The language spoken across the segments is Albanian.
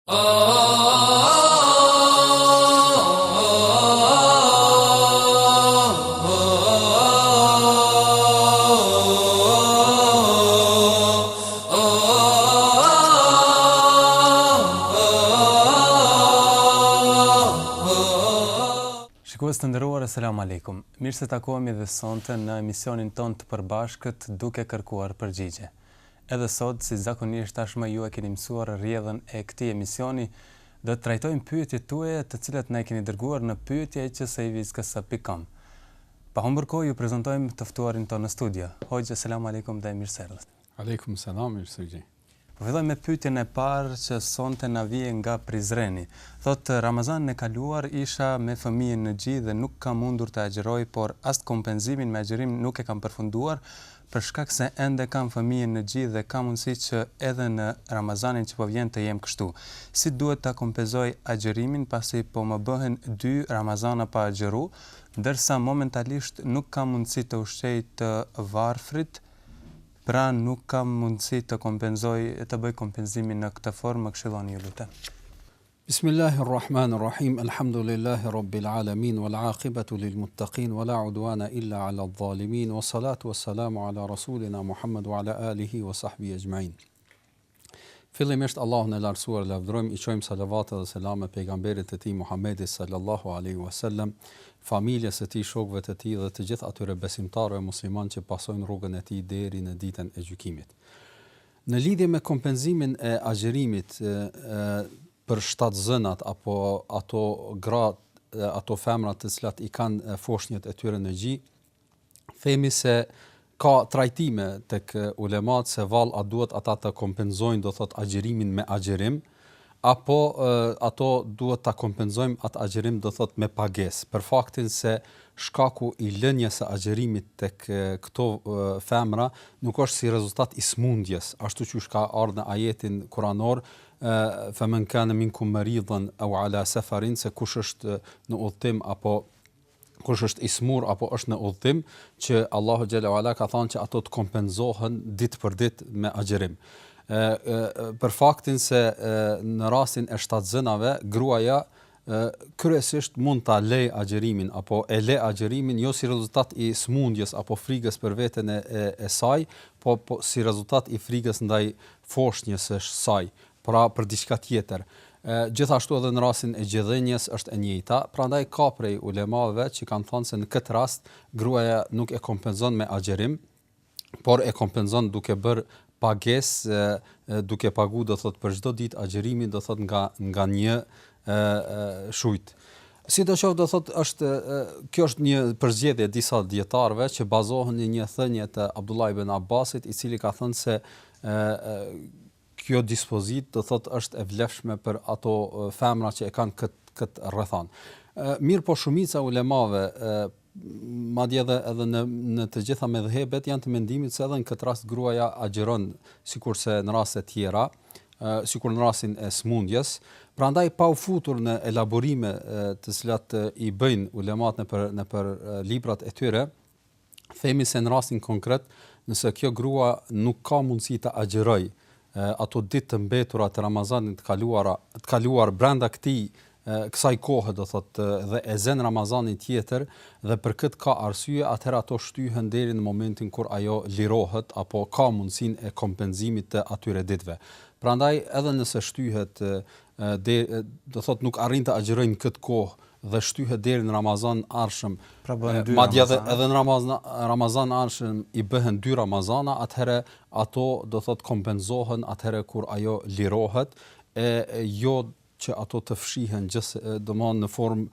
Shikues të nderuar, selam aleikum. Mirë se takohemi edhe sonte në emisionin ton të përbashkët duke kërkuar përgjigje. Edhe sot, si zakonisht tashmë ju e keni mësuar rrjedhën e këtij emisioni, do të trajtojmë pyetjet tuaja të cilat na i keni dërguar në pyetje@savizkasa.com. Pa humbur kohë ju prezantojmë të ftuarin tonë në studio. Hoxha, selam aleikum dhe mirëserdhje. Aleikum selam, mirësevgje. Po fillojmë me pyetjen e parë që sonte na vije nga Prizreni. Thotë Ramazanin e kaluar isha me fëmijën në xhi dhe nuk kam mundur të agjëroj, por as kompenzimin me agjërim nuk e kam përfunduar për shkak se ende kam fëmijën në xhi dhe kam mundësi që edhe në Ramazanin që po vjen të jem kështu. Si duhet ta kompenzoj agjërimin pasi po më bëhen 2 Ramazana pa agjëru, ndërsa momentalisht nuk kam mundësi të ushqej të varfrit, pra nuk kam mundësi të bëj kompenzimin në këtë formë, më këshilloni ju lutem. Bismillahirrahmanirrahim. Alhamdulillahi rabbil alamin wal aqibatu lil muttaqin wala udwana illa ala adh-dhalimin wassalatu wassalamu ala rasulina Muhammad wa ala alihi wa sahbihi ajma'in. Fillimisht Allahun e lartësuar lavdërojmë, i çojmë salavat dhe selame pejgamberit të tij Muhammedit sallallahu alaihi wasallam, familjes së tij, shokëve të tij dhe të gjithë atyre besimtarëve muslimanë që pasojnë rrugën e tij deri në ditën e gjykimit. Në lidhje me kompenzimin e agjërimit për shtatzënat apo ato gratë, ato femrat të cilat i kanë foshnjët e tyre në xhi, themi se ka trajtime tek ulemat se vallë a duhet ata të kompenzojnë, do thot agjërimin me agjërim, apo ato duhet ta kompenzojmë atë agjërim, do thot me pagesë, për faktin se shkaku i lënjes së agjërimit tek këto femra nuk është si rezultat i smundjes, ashtu siç ka ardhur në ajetin kuranor, faman kana minkum maridan aw ala safarin, se kush është në udhtim apo kush është i smur apo është në udhtim, që Allahu xhela wala ka thënë që ato të kompenzohen ditë për ditë me agjërim. Për faktin se në rastin e shtatzënave gruaja kryesisht mund ta lej agjërimin apo e le agjërimin jo si rezultat i smundjes apo frikës për veten e saj, po si rezultat i frikës ndaj foshnjës së saj, pra për diçka tjetër. Gjithashtu edhe në rastin e gjedhenjes është e njëjta, prandaj ka prej ulemave që kanë thënë se në këtë rast gruaja nuk e kompenzon me agjërim, por e kompenzon duke bërë pagesë, duke pagu, do thot për çdo ditë agjërimin, do thot nga një shujt. Sidoqoftë, do thot kjo është një përzgjedhje e disa dietarëve që bazohen në një thënie të Abdullah ibn Abbasit, i cili ka thënë se kjo dispozit, do thot, është e vlefshme për ato femra që e kanë këtë rrethan. Mirë, po shumica ulemave, madje edhe në të gjitha medhhebet janë të mendimit se edhe në këtë rast gruaja agjeron sikurse në raste tjera, sikur në rastin e smundjes. Prandaj pa u futur në elaborime të cilat i bëjnë ulemat nëpër librat e tyre, themi se në rastin konkret, nëse kjo grua nuk ka mundësi të agjeroj ato ditë të mbetura të Ramazanit të kaluar brenda kësaj kohe, do thot, dhe e zen Ramazanin tjetër, dhe për këtë ka arsye, atëherë ato shtyhen deri në momentin kur ajo lirohet apo ka mundësinë e kompenzimit të atyre ditëve. Prandaj edhe nëse shtyhet do thot nuk arrin të agjërojnë këtë kohë dhe shtyhet deri në Ramazan arshëm, madje edhe në Ramazan arshëm i bëhen 2 Ramazana, atëherë ato do thot kompenzohen atëherë kur ajo lirohet, jo që ato të fshihen domthonë në formë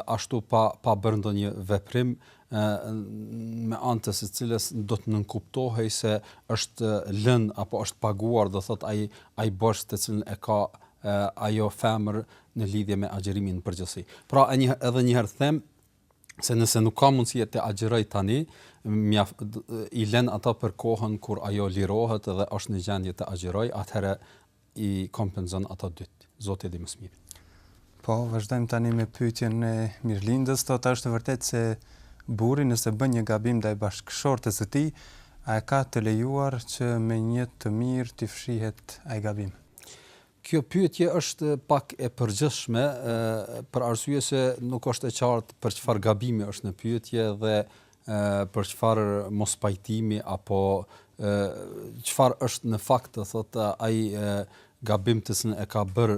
ashtu pa bërë ndonjë veprim me anë të së cilës do të nënkuptohej se është lënë apo është paguar, do thot ai borx të cilën e ka ajo femër në lidhje me agjërimin në përgjithësi. Pra edhe një herë them se nëse nuk ka mundësi të agjëroj tani, i lën ata për kohën kur ajo lirohet dhe është në gjendje të agjëroj, atëherë i kompenzon ato dytë. Zoti di më së miri. Po, vazhdojmë tani me pyetjen e mirëlindës. Thotë është vërtet se burri nëse bën një gabim ndaj bashkëshortes së tij, a e ka të lejuar që me një të mirë të fshihet ai gabim? Kjo pyetje është pak e përgjithshme, për arsye se nuk është e qartë për çfarë gabimi është në pyetje dhe për çfarë mospajtimi apo çfarë është në fakt, thotë ai gabim të cilën e ka bër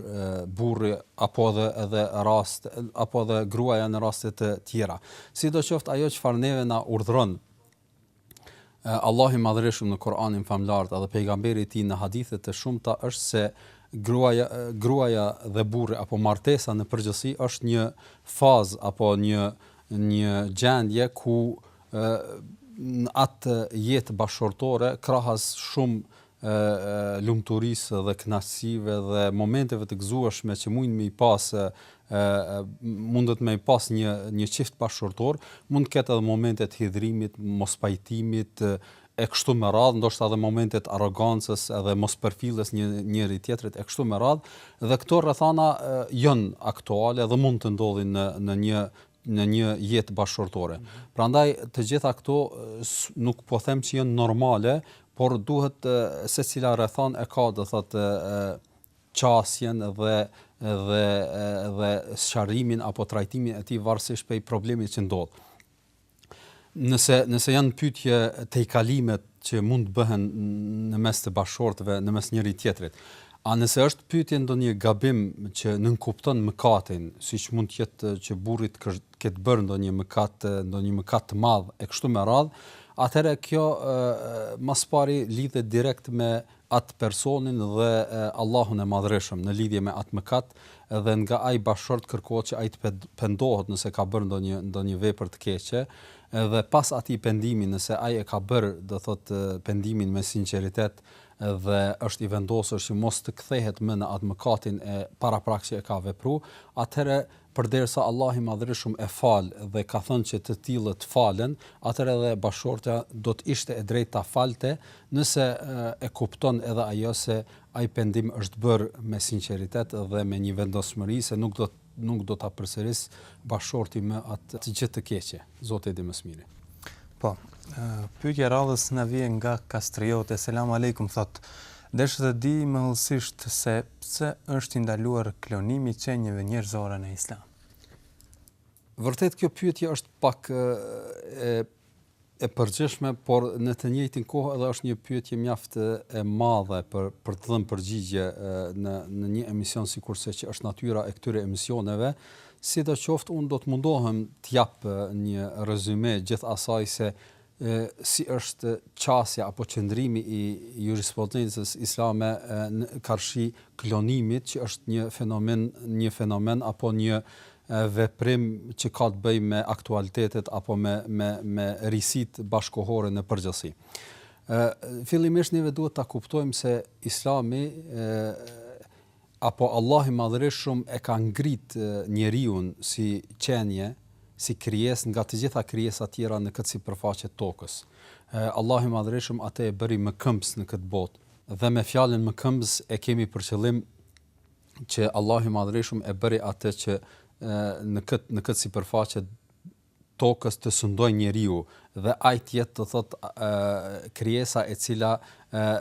burri apo edhe rast apo edhe gruaja në raste të tjera. Sidoqoftë ajo çfarë neve na urdhëron Allahu i Madhërisht në Kur'anin famlar dhe pejgamberi i tij në hadithe të shumta është se gruaja dhe burri apo martesa në përgjithësi është një fazë apo një gjendje ku në atë jetë bashkëtorë krahas shumë lumturisë dhe kënaqësive dhe momenteve të gëzueshme që mundet me i pas një çift bashkëtorë, mund të ketë edhe momente të hidhrimit, mospajtimit e kështu me radhë, ndoshta edhe momentet arrogancës edhe mospërfilljes njëri tjetrit e kështu me radhë, dhe këto rrethana janë aktuale dhe mund të ndodhin në një jetë bashkëtorë. Prandaj të gjitha këto nuk po them që janë normale, por duhet secila rrethon e ka, do thotë, qasjen dhe sqarimin apo trajtimin e tij varësisht prej problemit që ndodh. Nëse janë pyetje tejkalimet që mund të bëhen në mes të bashkëshortëve, në mes njëri tjetrit, a nëse është pyetje ndonjë gabim që nënkupton mëkatin, siç mund të jetë që burri të ketë bërë ndonjë mëkat të madh e kështu me radhë, atëherë kjo mas pari lidhet direkt me atë personin dhe Allahun e Madhërisëm në lidhje me atë mëkat, dhe nga ai bashkëshort kërkohet që ai të pendohet nëse ka bërë ndonjë vepër të keqe, dhe pas atij pendimi nëse ai e ka bërë, do thotë, pendimin me sinqeritet dhe është i vendosur që mos të kthehet më në atë mëkatin e paraprakë që e ka vepruar, atëherë përderisa Allah i Madhërisëm e fal dhe ka thënë që të tillët falen, atëherë edhe bashkëshortja do të ishte e drejtë ta falte, nëse e kupton edhe ajo se ai pendim është bërë me sinqeritet dhe me një vendosmëri se nuk do ta përsëris bashkëshorti me atë gjë të keqe. Zoti di më së miri. Po, pyetja e radhës na vjen nga Kastrioti. Selam aleikum, thot. Desha të di më hollësisht se pse është i ndaluar klonimi i qenjeve njerëzore në Islam. Vërtet kjo pyetje është pak e përgjithshme, por në të njëjtin kohë edhe është një pyetje mjaft e madhe për të dhënë përgjigje në një emision sikurse që është natyra e këtyre emisioneve. Sidoqoftë unë do të mundohem të jap një rezume gjithë asaj se si është qasja apo qëndrimi i jurisprudencës islame në karshi klonimit, që është një fenomen apo një veprim që ka të bëjë me aktualitetet apo me risit bashkohore në përgjithësi. Fillimisht neve duhet ta kuptojmë se Islami apo Allah i Madhërisëm e ka ngrit njeriu si qenje, si krijesë nga të gjitha krijesat tjera në këtë sipërfaqe të tokës. Allah i Madhërisëm atë e bëri mëkëmbës në këtë botë, dhe me fjalën mëkëmbës e kemi për qëllim që Allah i Madhërisëm e bëri atë që në këtë sipërfaqe tokës të sundoj njeriu dhe ai të jetë, të thotë, krijesa e cila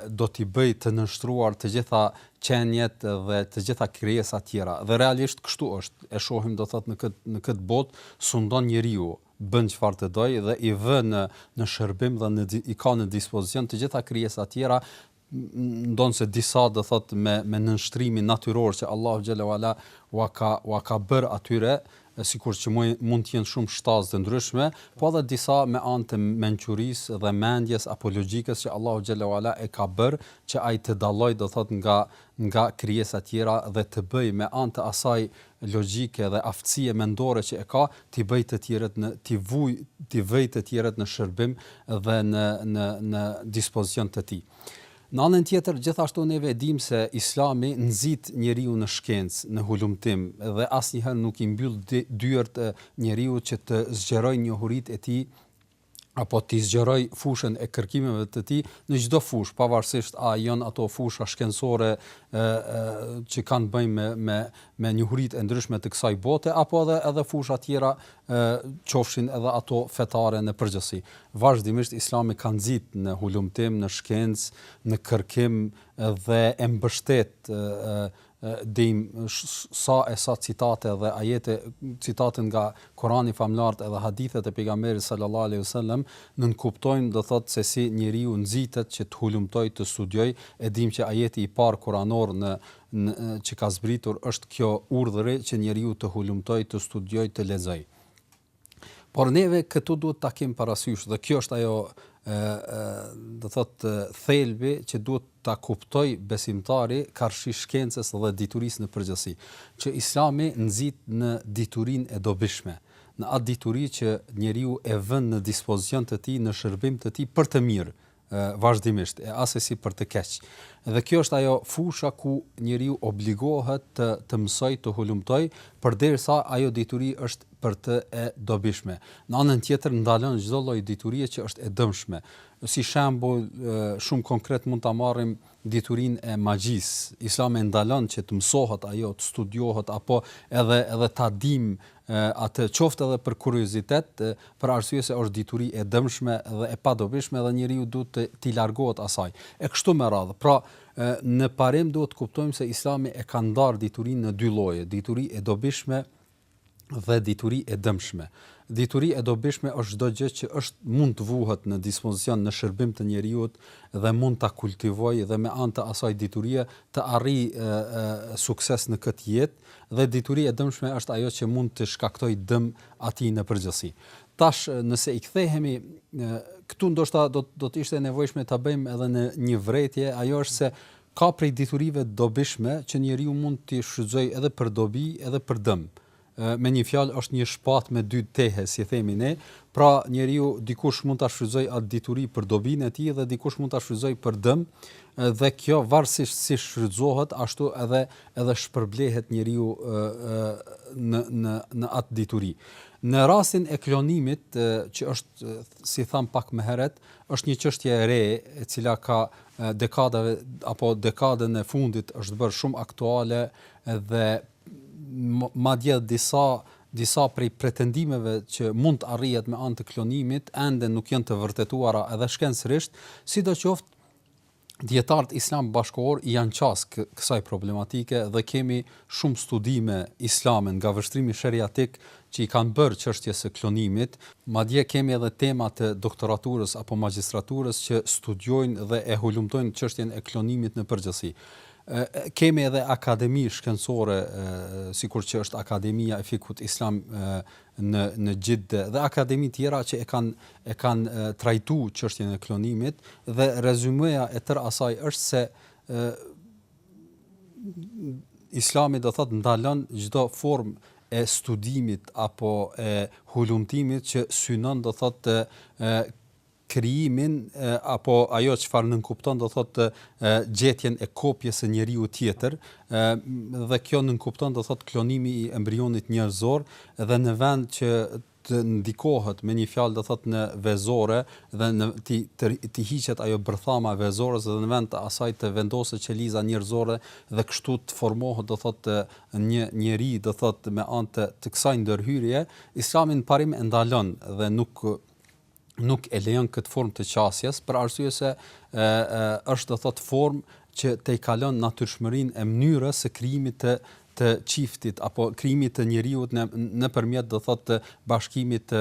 do t'i bëj të nënshtruar të gjitha qenjet dhe të gjitha krijesat tjera. Dhe realisht kështu është. E shohim, do thotë, në këtë botë sundon njeriu, bën çfarë të doj dhe i vë në shërbim dhe i ka në dispozicion të gjitha krijesat tjera, ndonse disa, do thotë, me nënshtrimin natyror që Allahu xhalla wala ua ka bër atyre, sikur që mund të jenë shumë shtazë të ndryshme, po edhe disa me anë të mençurisë dhe mendjes apo logjikës që Allahu xhalla wala e ka bër që ai të dalloj, do thotë, nga krijesa tjera dhe të bëj me anë të asaj logjike dhe aftësie mendore që e ka, t'i bëj të tjerët t'i vëj të tjerët në shërbim dhe në dispozicion të tij. Në anën tjetër, gjithashtu neve dim se Islami nxit njeriu në shkencë, në hulumtim, dhe asnjëherë nuk i mbyll dyert njeriu që të zgjerojë njohuritë e tij apo të zgjeroj fushën e kërkimeve të tij në çdo fushë, pavarësisht a janë ato fusha shkencore që kanë bëjnë me njohuritë e ndryshme të kësaj bote, apo edhe fusha tjera, qofshin edhe ato fetare në përgjithësi. Vazhdimisht Islami ka nxit në hulumtim, në shkencë, në kërkim dhe e mbështet dim sa citate dhe ajete, citate nga Kurani famlart edhe hadithet e pejgamberit sallallahu alaihi wasallam nënkuptojnë do thotë se si njeriu nxitet që të hulumtoj, të studioj. E dim që ajeti i parë kuranor që ka zbritur është kjo urdhëri që njeriu të hulumtoj, të studioj, të lexoj. Por neve këtu duhet ta kemi parasysh dhe kjo është ajo do thotë thelbi që duhet ta kuptoj besimtari karshi shkencës dhe diturisë në përgjithësi, që Islami nxit në diturinë e dobishme, në atë dituri që njeriu e vën në dispozicion të tij, në shërbim të tij për të mirë, vazhdimisht, e asesi për të keq. Dhe kjo është ajo fusha ku njeriu obligohet të mësoj, të hulumtoj, përderisa ajo dituri është për të e dobishme. Në anën tjetër ndalon çdo lloj diturie që është e dëmshme. Si shembull shumë konkret mund ta marrim diturinë e magjisë. Islami ndalon që të mësohet ajo, të studiohet apo edhe ta dim atë qoftë edhe për kuriozitet, për arsye se është dituri e dëmshme dhe e padobishme dhe njeriu duhet t'i largohet asaj. E kështu me radhë. Pra, në parim duhet të kuptojmë se Islami e ka ndarë diturinë në dy lloje, dituri e dobishme dhe dituri e dëmshme. Dituri e dobishme është çdo gjë që mund të vuhet në dispozicion në shërbim të njeriut dhe mund ta kultivojë dhe me anë të asaj diturie të arrijë sukses në këtë jetë, dhe dituria e dëmshme është ajo që mund të shkaktojë dëm atij në përgjithësi. Tash nëse i kthehemi këtu ndoshta do të ishte nevojshme ta bëjmë edhe në një vërejtje, ajo është se ka prej diturive dobishme që njeriu mund t'i shfrytëzojë edhe për dobi edhe për dëm. Me një fjalë është një shpatë me dy tehe, si themi ne. Pra njeriu dikush mund ta shfrytëzojë atë dituri për dobinë e tij dhe dikush mund ta shfrytëzojë për dëm, dhe kjo varësisht si shfrytëzohet ashtu edhe shpërblehet njeriu në atë dituri. Në rastin e klonimit, që është, si tham pak më herët, është një çështje e re e cila ka dekadën e fundit është bërë shumë aktuale dhe madje disa prej pretendimeve që mund të arrihet me anë të klonimit ende nuk janë të vërtetuara edhe shkencërisht, sidoqoftë dietarët islam bashkëkohor janë qas kësaj problematike dhe kemi shumë studime islame nga vështrimi sheriatik që i kanë bërë çështjes së klonimit. Madje kemi edhe tema të doktoraturës apo magjistraturës që studiojnë dhe e hulumtojnë çështjen e klonimit në përgjithësi. Kemi edhe akademi shkencore, sikur që është Akademia e Fikut Islam në Gjidde dhe akademi tjera që e kanë trajtuar çështjen e klonimit, dhe rezumeja e tërë asaj është se Islami do thotë ndalon çdo formë e studimit apo e hulumtimit që synon do thotë krijimin apo ajo çfarë nënkupton do thotë gjetjen e kopjes së njeriu tjetër, dhe kjo nënkupton do thotë klonimi i embrionit njerëzor, dhe në vend që të ndikohet me një fjalë do thotë në vezore dhe të hiqet ajo bërthama e vezores dhe në vend të asaj të vendoset qeliza njerëzore dhe kështu të formohet do thotë një njeri do thotë me anë të kësaj ndërhyrje, Islami në parim e ndalon dhe nuk e lejon këtë formë të qasjes, për arsye se është do thotë formë që te i kalon natyrshmërinë e mënyrës së krijimit të çiftit apo krijimit të njeriu nëpërmjet do thotë bashkimit të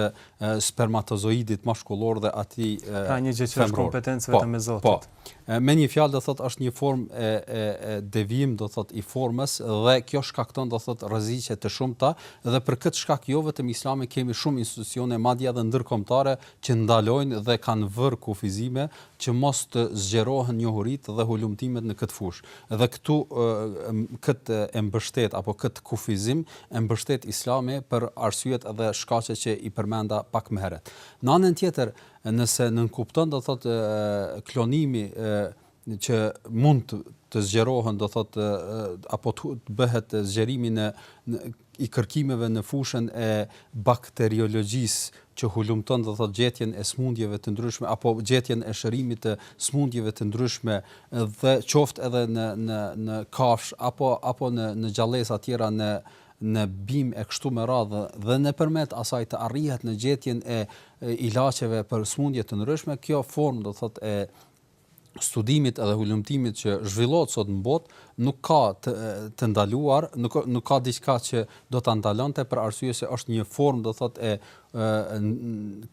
spermatozoidit mashkullor dhe atij pra një gjë që është kompetencë vetëm e Zotit. Me një fjalë do thotë është një formë e devijim do thotë i formës, dhe kjo shkakton do thotë rreziqe të shumta, dhe për këtë shkak jo vetëm Islami, kemi shumë institucione madje edhe ndërkombëtare që ndalojnë dhe kanë vërë kufizime që mos të zgjerohen njohuritë dhe hulumtimet në këtë fushë. Dhe këtu këtë e mbështet apo këtë kufizim e mbështet Islami për arsyet edhe shkaqe që i përmenda pak më herët. Në anën tjetër, nëse nënkupton do thotë klonimi që mund të zgjerohen do thotë apo të bëhet zgjerimi i kërkimeve në fushën e bakteriologjisë që hulumton do thotë gjetjen e smundjeve të ndryshme apo gjetjen e shërimit të smundjeve të ndryshme, dhe qoftë edhe në kafsh apo në gjallësa tjera në bim e kështu me radhë, dhe nëpërmjet asaj të arrihet në gjetjen e ilaçeve për smundje të ndryshme, kjo formë do thotë studimit edhe hulumtimit që zhvillohet sot në botë nuk ka të ndaluar, nuk ka diçka që do ta ndalonte për arsye se është një formë do thotë e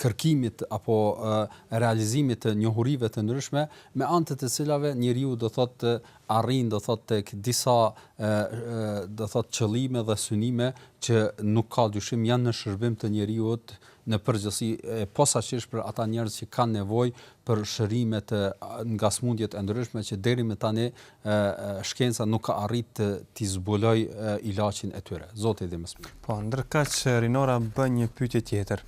kërkimit apo realizimit të njohurive të ndryshme me anë të cilave njeriu do thotë arrin do thotë tek disa do thotë qëllime dhe synime që nuk ka dyshim janë në shërbim të njeriut në përgjithësi posaçërisht për ata njerëz që kanë nevojë për shërime nga smundjet e ndryshme që deri më tani shkenca nuk ka arritë t'i zbuloj ilaçin e tyre. Zoti i dhe mësimi. Po, ndërkaq Rinora bën një pyetje tjetër.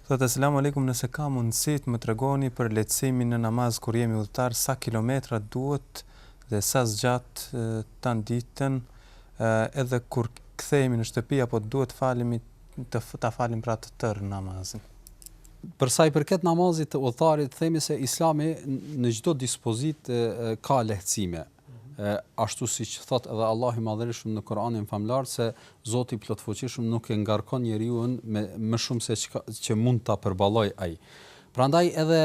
Thotë selam aleikum, nëse ka mundësi të më tregoni për lehtësimin në namaz kur jemi udhëtar, sa kilometra duhet dhe sa zgjat tan ditën, edhe kur kthehemi në shtëpi apo duhet ta falim pra të tërë namazin. Për sa i përket namazit të udhëtarit, themi se Islami në çdo dispozitë ka lehtësime. Ashtu siç thot edhe Allahu i Madhërisht në Kur'anin famlar se Zoti i Plotfuqishëm nuk e ngarkon njeriu me më shumë se që mund ta përballoj ai. Prandaj edhe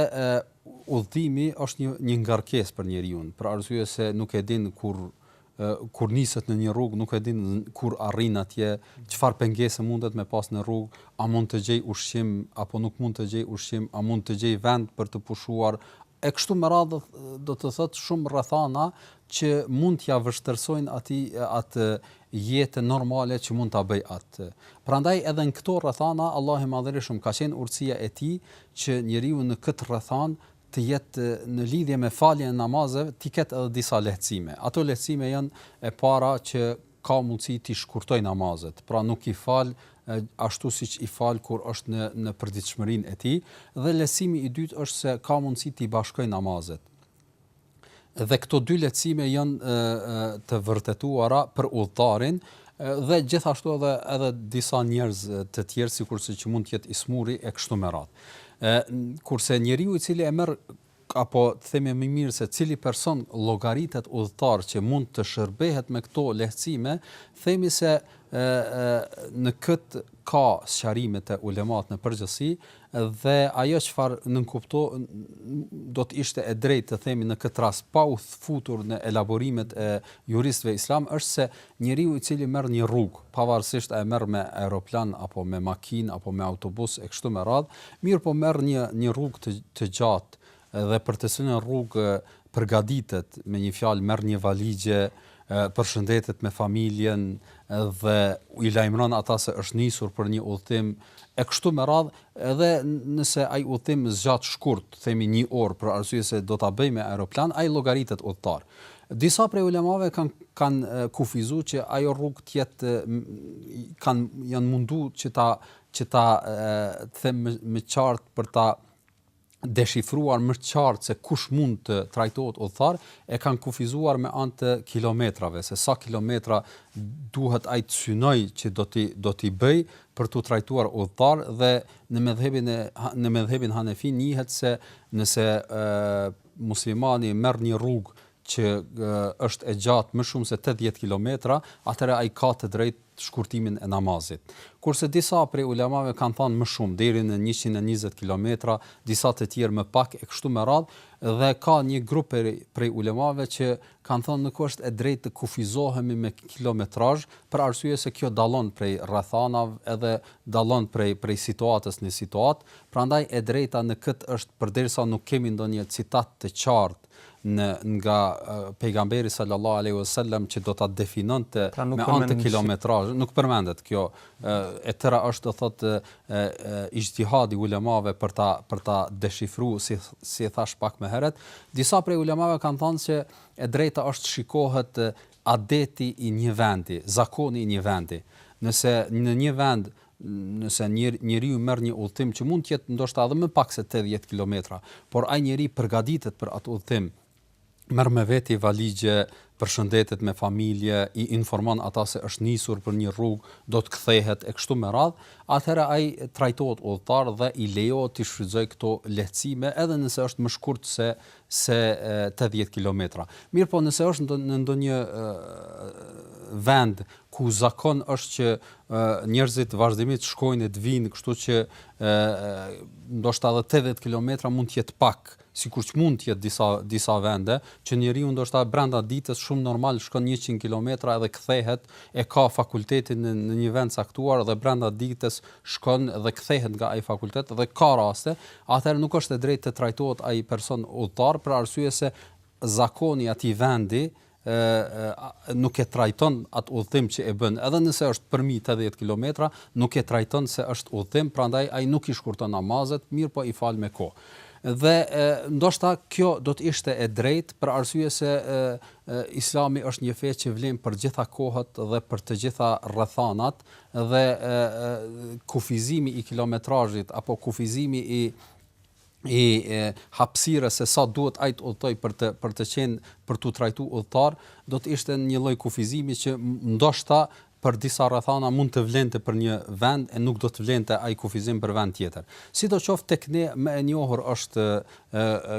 udhëtimi është një ngarkesë për njeriu, për arsye se nuk e din kur niset në një rrugë, nuk e din kur arrin atje, çfarë pengese mundet me pas në rrugë, a mund të gjej ushqim apo nuk mund të gjej ushqim, a mund të gjej vend për të pushuar. E kështu me radhë do të thotë shumë rrethana që mund t'ja vështërsojnë atë jetë normale që mund ta bëj atë. Prandaj edhe në këto rrethana Allahu i Madhërisht ka qenë urtësia e tij që njeriu në këtë rrethanë të jetë në lidhje me faljen e namazeve, të ketë edhe disa lehtësime. Ato lehtësime janë e para që ka mundësi të shkurtoj namazet, pra nuk i fal ashtu siç i fal kur është në përditshmërinë e tij, dhe lehtësimi i dytë është se ka mundësi të bashkoj namazet. Dhe këto dy lehtësime janë të vërtetuara për udhëtarin dhe gjithashtu edhe disa njerëz të tjerë sikurse që mund të jetë ismuri e kështu me radhë. Kurse njeriu i cili e merr apo të themi më mirë se cili person llogaritet udhëtar që mund të shërbehet me këto lehtësime, themi se në këtë ka sqarime të ulemat në përgjithësi dhe ajo çfarë nënkupto do të ishte e drejtë të themi në këtë rast pa u futur në elaborimet e juristëve islam është se njeriu i cili merr një rrugë, pavarësisht a e merr me aeroplan apo me makinë apo me autobus e kështu me radhë, mirë po merr një rrugë të gjatë dhe për të cilën rrugë përgatitet, me një fjalë merr një valixhe, përshëndetet me familjen dhe i lajmëron ata se është nisur për një udhtim e kështu me radhë, edhe nëse ai udhtim zgjat shkurt, themi 1 orë për arsye se do ta bëj me aeroplan, ai llogaritet udhëtar. Disa prej ulemave kanë kufizuar që ajo rrugë të jetë janë munduar që ta them më qartë për ta deshifruar më qartë se kush mund të trajtohet udhëtar, e kanë kufizuar me anë të kilometrave, se sa kilometra duhet ai të synoj që do t'i bëj për t'u trajtuar udhëtar, dhe në medhhebin Hanefi njihet se nëse muslimani merr një rrugë që është e gjatë më shumë se 80 kilometra, atëherë ai ka të drejtë shkurtimin e namazit. Kurse disa prej ulemave kanë thënë më shumë, deri në 120 kilometra, disa të tjerë më pak e kështu me radhë, dhe ka një grup prej ulemave që kanë thënë nuk është e drejtë të kufizohemi me kilometrazh, për arsye se kjo dallon prej rrethanave edhe dallon prej situatës në situatë. Prandaj e drejta në këtë është, përderisa nuk kemi ndonjë citat të qartë nga pejgamberi sallallahu alaihi wasallam që do ta definonte me anë të kilometrazh, nuk përmendet kjo, e tëra është do thotë ijtihadi ulemave për ta deshifruar si e thash pak më herët. Disa prej ulemave kanë thënë se e drejta është shikohet adeti i një vendi, zakoni i një vendi. Nëse në një vend nëse njeriu merr një udhtim që mund të jetë ndoshta edhe më pak se 80 kilometra, por ai njeri përgatitet për atë udhtim, merr me veti valixhe, përshëndetet me familje, i informon ata se është nisur për një rrugë, do të kthehet e kështu me radhë, atëherë ai trajtohet udhëtar dhe i lejohet të shfrytëzojë këto lehtësime edhe nëse është më shkurt se 80 kilometra. Mirë po nëse është në ndonjë vend ku zakon është që njerëzit vazhdimisht shkojnë e të vinë, kështu që ndoshta edhe 80 kilometra mund të jetë pak, sikur që mund të jetë disa vende që njeriu ndoshta brenda ditës shumë normal shkon 100 kilometra edhe kthehet, e ka fakultetin në një vend caktuar dhe brenda ditës shkon dhe kthehet nga ai fakultet dhe ka raste, atëherë nuk është e drejtë të trajtohet ai person udhëtar për arsye se zakoni i atij vendi nuk e trajton atë udhëtim që e bën, edhe nëse është përmi 80 kilometra, nuk e trajton se është udhëtim, prandaj ai nuk i shkurton namazet, mirë po i fal me kohë. Dhe ndoshta kjo do të ishte e drejtë për arsye se Islami është një fe që vlen për gjitha kohët dhe për të gjitha rrethanat dhe kufizimi i kilometrazhit apo kufizimi i hapësirës se sa duhet ai të udhtoj për të qenë për tu trajtuar udhëtar, do të ishte një lloj kufizimi që ndoshta për disa rrethana mund të vlente për një vend e nuk do të vlente ai kufizim për vend tjetër. Sidoqoftë tek ne më e njohur është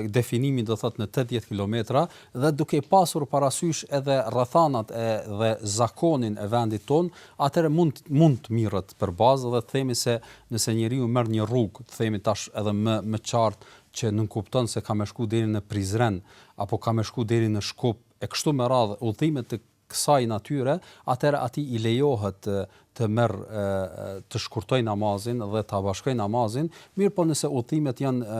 definimi do thotë në 80 kilometra dhe duke pasur parasysh edhe rrethanat dhe zakonin e vendit ton, atëherë mund të mirret për bazë dhe të themi se nëse njeriu merr një rrugë, të themi tash edhe më qartë që nuk kupton se ka më shku deri në Prizren apo ka më shku deri në Shkup e kështu me radhë udhimet të kësaj natyre, atëherë atij i lejohet të të shkurtoj namazin dhe ta bashkoj namazin, mirë po nëse udhimet janë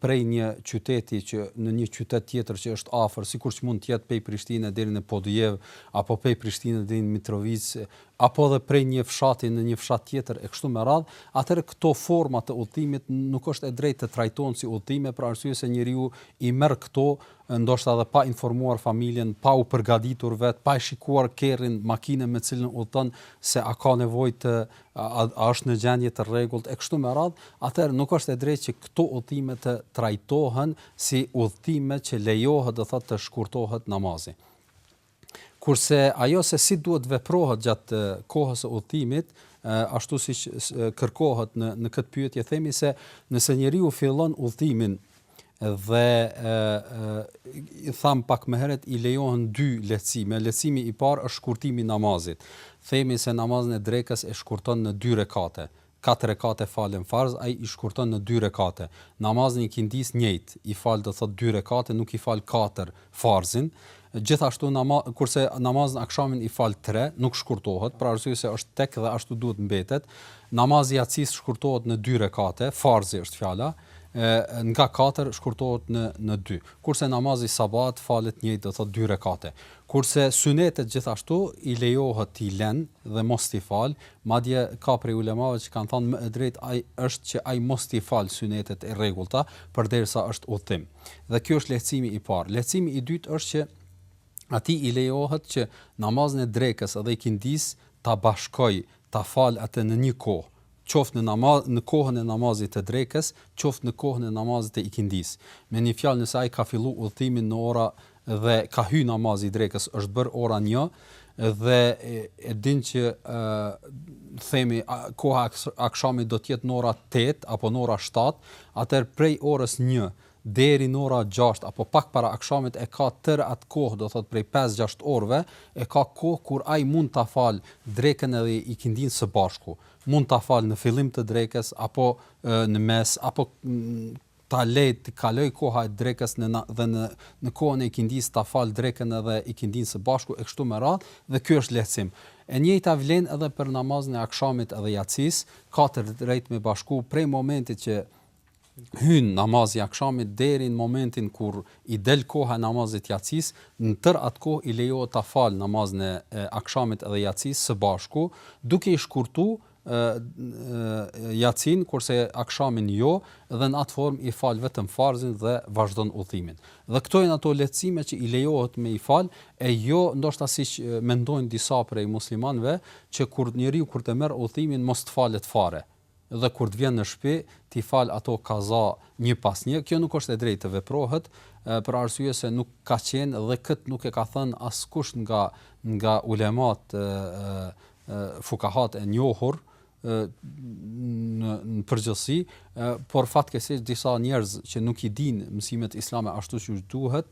prej një qyteti që në një qytet tjetër që është afër, sikur që mund të jetë prej Prishtinë deri në Podijev apo prej Prishtinë deri në Mitrovic, apo edhe prej një fshati në një fshat tjetër e kështu me radhë, atëherë këto forma të udhimit nuk është e drejtë të trajtohen si udhime për arsye se njeriu i merr këto ndoshta edhe pa informuar familjen, pa u përgatitur vet, pa shikuar kerrin, makinën me cilën udhton se a ka nevojë të a është në gjendje të rregullt e kështu me radhë, atëherë nuk është e drejtë që këto udhime të trajtohen si udhime që lejohet do thotë të shkurtohet namazi. Kurse ajo se si duhet veprohet gjatë kohës së udhimit, ashtu siç kërkohet në këtë pyetje, themi se nëse njeriu fillon udhimin dhe i tham pak më herët i lejohen 2 lehtësime. Lehtësimi i parë është shkurtimi i namazit. Themi se namazin e drekës e shkurton në 2 rekate. 4 rekate falen farz, ai i shkurton në 2 rekate. Namazin i kindis njëjtë, i fal do thot 2 rekate, nuk i fal 4 farzin. Gjithashtu kurse namazin akşamin i fal 3, nuk shkurtohet, për arsye se është tek dhe ashtu duhet mbetet. Namazi i yatsis shkurtohet në 2 rekate, farzi është fjala, nga 4 shkurtohet në 2. Kurse namazi sabat falet njëjtë do thot 2 rekate. Kurse sunetet gjithashtu i lejohet t'i lën dhe mos t'i fal, madje ka prej ulemave që kanë thënë më e drejtë ai është që ai mos t'i fal sunetet e rregullta përderisa është udhtim. Dhe ky është lehtësimi i parë. Lehtësimi i dytë është që atij i lejohet që namazin e drekës edhe i kindis ta bashkoj, ta fal atë në një kohë, qoftë në kohën e namazit të drekës, qoftë në kohën e namazit të ikindis. Me një fjalë, nëse ai ka fillu udhtimin në ora dhe ka hy namazi i drekës, është bër ora 1 dhe e din që themi koha akşamit do të jetë në ora 8 apo në ora 7, atëherë prej orës 1 deri në ora 6 apo pak para akşamit e ka tërë atë kohë, do thot prej 5-6 orëve, e ka kohë kur ai mund ta fal drekën edhe ikindin së bashku. Mund ta fal në fillim të drekës apo në mes apo ta lej të kaloj koha e drekës në kohën e ikindis ta fal drekën edhe ikindin së bashku e kështu me radhë, dhe ky është lehtësim. E njëjta vlen edhe për namazin e akşamit edhe yatsis, ka të drejtë me bashku prej momentit që hyn namazi i akşamit deri në momentin kur i del koha e namazit yatsis, në tërë atë kohë i lejohet ta fal namazin e akşamit edhe yatsis së bashku, duke i shkurtuar yatsin, kurse akşamin jo, dhe në atë formë i fal vetëm farzin dhe vazhdon udhimin. Dhe këto janë ato lehtësime që i lejohet me i fal, e jo ndoshta siç mendojnë disa prej muslimanëve që njeriu kur të merr udhimin mos të falet fare, dhe kur të vjen në shtëpi ti fal ato kaza një pas një. Kjo nuk është e drejtë të veprohet, për arsye se nuk ka qenë dhe kët nuk e ka thënë askush nga ulemat fukahat e njohur në përgjithësi, por fatkeqësisht disa njerëz që nuk i dinë mësimet islame ashtu siç duhet,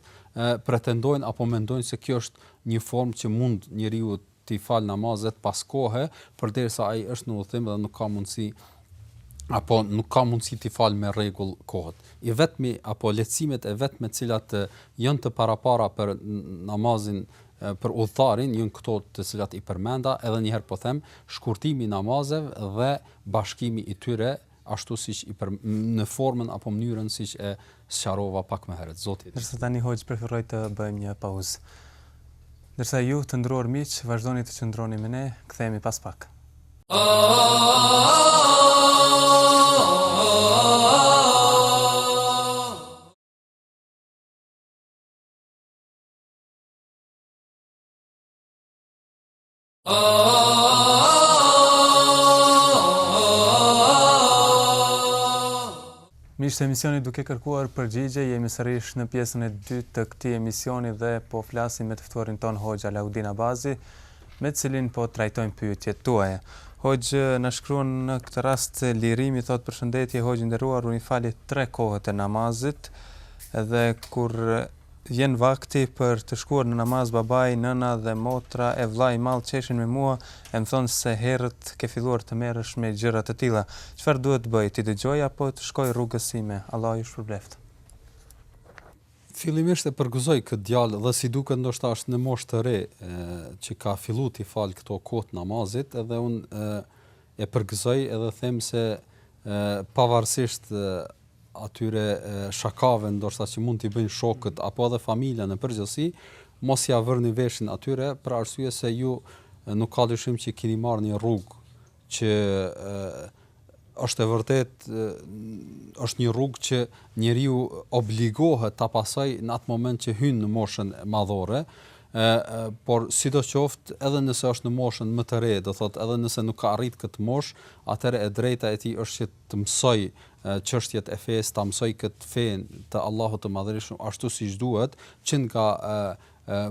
pretendojnë apo mendojnë se kjo është një formë që mund njeriu t'i fal namazet pas kohe, përderisa ai është në udhtim dhe nuk ka mundësi apo nuk ka mundësi të fal me rregull kohët. I vetmi apo lehtësimet e vetme të cilat janë të parapara për namazin për udhëtarin janë këto të cilat i përmenda, edhe një herë po them, shkurtimi i namazeve dhe bashkimi i tyre ashtu siç në formën apo mënyrën siç e sqarova pak më herët. Zoti. Ndërsa tani Hoxh preferoj të bëjmë një pauzë. Ndërsa ju të nderuar miq, vazhdoni të qëndroni me ne, kthehemi pas pak. Miqtë e emisionit, duke kërkuar përgjigje, jemi sërish në pjesën e dytë të këtij emisioni dhe po flasim me të ftuarin ton Hoxha Alaudin Abazi, me të cilin po trajtojmë pyetjet tuaja. Hoxh na shkruan në këtë rast Lirimi, thot përshëndetje Hoxh i nderuar, unë fali 3 kohët e namazit dhe kur vjen vakti për të shkuar në namaz, babai, nëna dhe motra e vllai i madh çeshin me mua, e më thonë se herët ke filluar të merresh me gjëra të tilla. Çfarë duhet të bëj? Ti dëgjoj apo të shkoj rrugës sime? Allah ju shpërbleft. Fillimisht e përgëzoj këtë djalë dhe si duket ndoshta është në moshë të re që ka filluar të fal këto kohë namazit, edhe unë e përgëzoj edhe them se pavarësisht atyre shakave ndoshta që mund t'i bëjnë shokët apo edhe familja në përgjithësi, mos ja vërni veshin atyre për arsye se ju nuk ka dyshim që keni marrë një rrugë që është e vërtet është një rrugë që njeriu obligohet ta pasojë në atë moment që hyn në moshën madhore, por sidoqoftë edhe nëse është në moshën më të re, do thotë edhe nëse nuk ka arrit këtë moshë, atëherë e drejta e tij është që të mësoj çështjet e fesë, ta mësoj këtë fenë të Allahut të Madhërisht ashtu siç duhet, që nga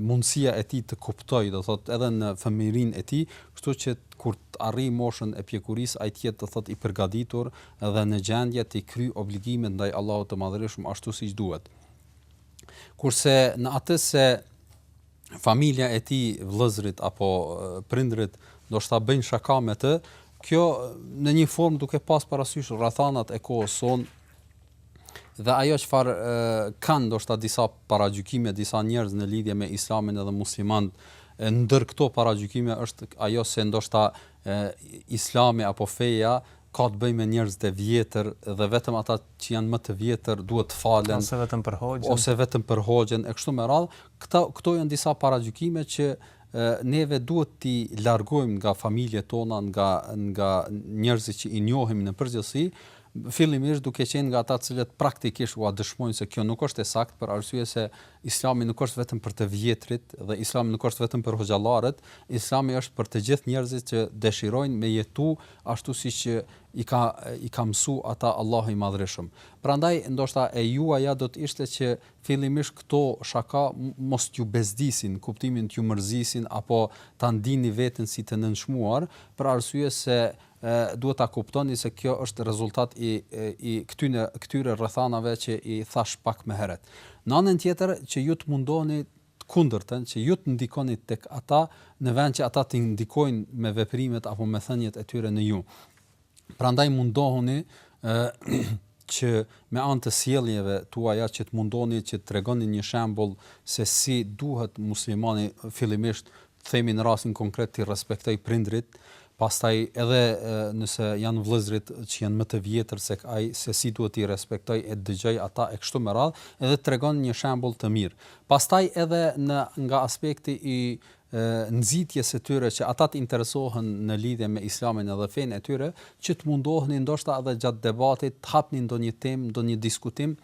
mundësia e tij të kuptoj, do thotë edhe në fëmijërinë e tij, kështu që kur të arrijë moshën e pjekurisë, ai të jetë do thotë i përgatitur dhe në gjendje të kryej obligimet ndaj Allahut të Madhërisht ashtu siç duhet. Kurse në atë se familja e tij, vëllezërit apo prindrit ndoshta bëjnë shaka me të, kjo në një formë duke pas parasysh rrethanat e kohës sonë dhe ajo çfarë kanë ndoshta disa paragjykime, disa njerëz në lidhje me Islamin edhe muslimanët, ndër këto paragjykime është ajo se ndoshta Islami apo feja ka të bëjë me njerëz të vjetër dhe vetëm ata që janë më të vjetër duhet të falen ose vetëm për hoxhen e kështu me radhë. Këto janë disa paragjykime që neve duhet t'i largojmë nga familjet tona, nga njerëzit që i njohim në përgjithësi, fillimisht duke qenë nga ata të cilët praktikisht u dëshmojnë se kjo nuk është e saktë për arsye se Islami nuk është vetëm për të vjetrit dhe Islami nuk është vetëm për hoxhallarët, Islami është për të gjithë njerëzit që dëshirojnë me jetu ashtu siç i ka mësu ata Allahu i Madhërisht. Prandaj ndoshta e juaja do të ishte që fillimisht këto shaka mos t'ju bezdisin, kuptimin t'ju mërzisin apo ta ndini veten si të nënçmuar, për arsye se duhet ta kuptoni se kjo është rezultat i këtyre rrethanave që i thash pak më herët. Në anën tjetër që ju të mundoni të kundërtën, që ju të ndikoni tek ata në vend që ata të ndikojnë me veprimet apo me thënjet e tyre në ju. Prandaj mundohuni që me anë të sjelljeve tuaja që të mundoni që të tregoni një shembull se si duhet muslimani fillimisht të themi në rastin konkret të respektoj prindrit, pastaj edhe nëse janë vëllezërit që janë më të vjetër se ai, se si duhet i respektoj e dëgjoj ata e kështu me radhë, edhe tregon një shembull të mirë. Pastaj edhe nga aspekti i nxitjes së tyre që ata të interesohen në lidhje me Islamin edhe fenë e tyre, që të mundoheni ndoshta edhe gjatë debatit të hapni ndonjë temë, ndonjë diskutim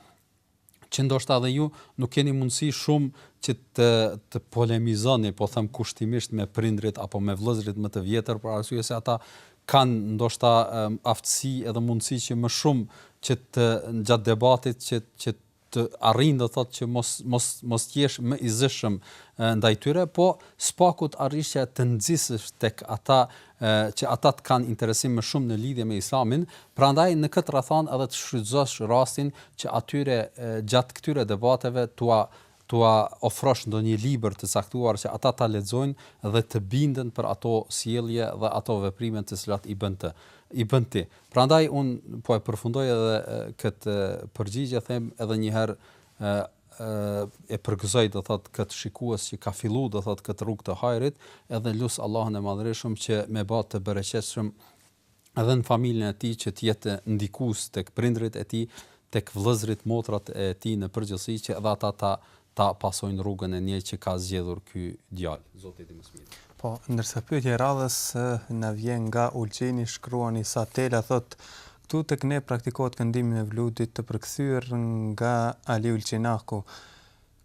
që ndoshta edhe ju nuk keni mundësi shumë që të polemizoni, po them kushtimisht me prindrit apo me vëllezërit më të vjetër, për arsye se ata kanë ndoshta aftësi edhe mundësi që më shumë që gjatë debatit që të arrin do thotë që mos jesh më i zëshëm ndaj tyre, po spaku të arrish të nxisësh tek ata që ata të kanë interesim më shumë në lidhje me Islamin, prandaj në këtë rrethan edhe të shfrytëzosh rastin që atyre gjatë këtyre debateve tua tua ofrosh ndonjë libër të caktuar që ata ta lexojnë dhe të binden për ato sjellje dhe ato veprime të cilat i bën ti. Prandaj un po e përfundoj edhe këtë përgjigje, them edhe një herë e përgëzoj do thot këtë shikues që ka filluar do thot këtë rrugë të hajrit, edhe lut Allahun e Madhërisëm që me bë të bereqetshëm edhe në familjen e tij, që të jetë ndikues tek prindrit e tij, tek vëllezërit, motrat e tij në përgjithësi, që edhe ata ta pasojnë rrugën e njëjtë që ka zgjedhur ky djalë. Zoti i mëshirë. Po, ndërsa pyetja e radhës na vjen nga Ulçeni, shkruani sa tela thot këtu tek ne praktikohet këndimi me vludit të përkthyer nga Ali Ulçenaku.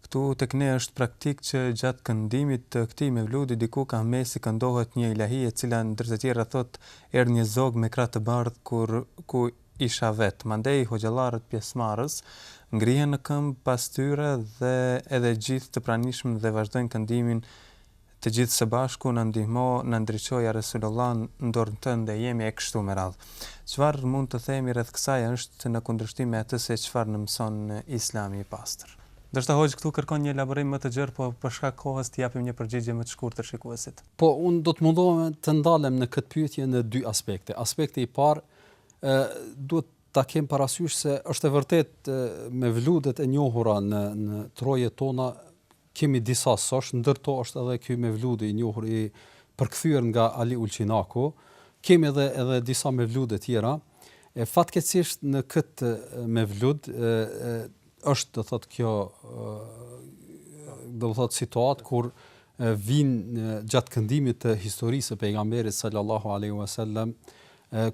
Këtu tek ne është praktik që gjatë këndimit të këtij me vludi diku ka mesi këndohet një ilahi e cila ndër të tjera thot erdhi një zog me krah të bardhë ku isha vet. Mandej hoxhallarët pjesëmarrës ngrihen në këmbë pas tyre dhe edhe gjithë të pranishëm dhe vazhdojnë këndimin të gjithë së bashku. Na ndihmo, na ndriçoja Resulullah në dorën tënde, jemi e kështu me radhë. Çfarë mund të themi rreth kësaj është në kundërshtim me atë se çfarë na mëson Islami i pastër. Ndërsa hoxh këtu kërkon një elaborim më të gjerë, po për shkak kohës të japim një përgjigje më të shkurtër shikuesit. Po unë do të mundohem të ndalem në këtë pyetje në dy aspekte. Aspekti i parë duhet ta kem parasysh se është e vërtet me vludet e njohura në trojet tona kemi disa sosh, ndërto është edhe ky me vludi i njohur i përkthyer nga Ali Ulçenaku. Kemi edhe disa me vlude tjera. Fatkeqësisht në këtë me vlud është do thot kjo do thot situatë kur vinë gjatë këndimit të historisë së pejgamberit sallallahu alaihi wasallam,